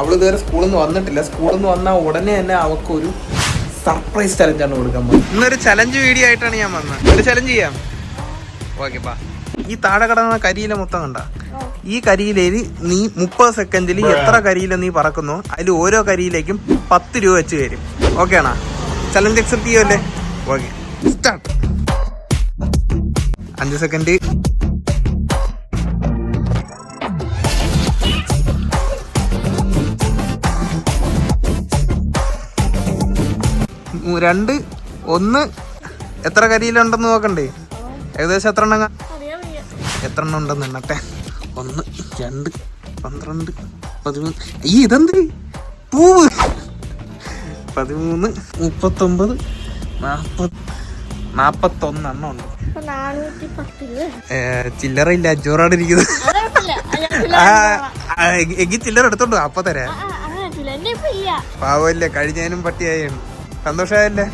അവൾ ഇതുവരെ സ്കൂളിൽ നിന്ന് വന്നിട്ടില്ല. സ്കൂളിൽ നിന്ന് വന്നാൽ ഉടനെ തന്നെ അവൾക്കൊരു സർപ്രൈസ് ചലഞ്ചാണ് കൊടുക്കാൻ പോകുന്നത്. ഇന്നൊരു ചലഞ്ച് വീഡിയോ ആയിട്ടാണ് ഞാൻ വന്നത്. ഒരു ചലഞ്ച് ചെയ്യാം. ഓക്കെ ബാ. ഈ താഴെ കിടന്ന കരിയില മൊത്തം കണ്ട. ഈ കരിയിലേല് നീ 30 സെക്കൻഡിൽ എത്ര കരിയില നീ പറക്കുന്നോ അതിൽ ഓരോ കരിയിലേക്കും 10 രൂപ വെച്ച് തരും. ഓക്കെ ആണോ? ചലഞ്ച് അക്സെപ്റ്റ് ചെയ്യുമല്ലേ? Okay start. 5 സെക്കൻഡ്. 2, 1. എത്ര കരിയിലുണ്ടെന്ന് നോക്കണ്ടേ? ഏകദേശം എത്ര എണ്ണം ഉണ്ടെന്ന് എണ്ണട്ടെ. 1, 2, 12, 13. ഇതെന്ത് പൂവ്? 13, 39, 40, 41 എണ്ണം ഉണ്ട്. ചില്ലറ ഇല്ല, അഞ്ഞൂറാണ് ഇരിക്കുന്നത്. എങ്കിൽ ചില്ലറ എടുത്തോണ്ടോ, അപ്പൊ തരാം. പാവല്ലേ, കഴിഞ്ഞതിനും പട്ടിയായാണ്. സന്തോഷമായല്ലേ?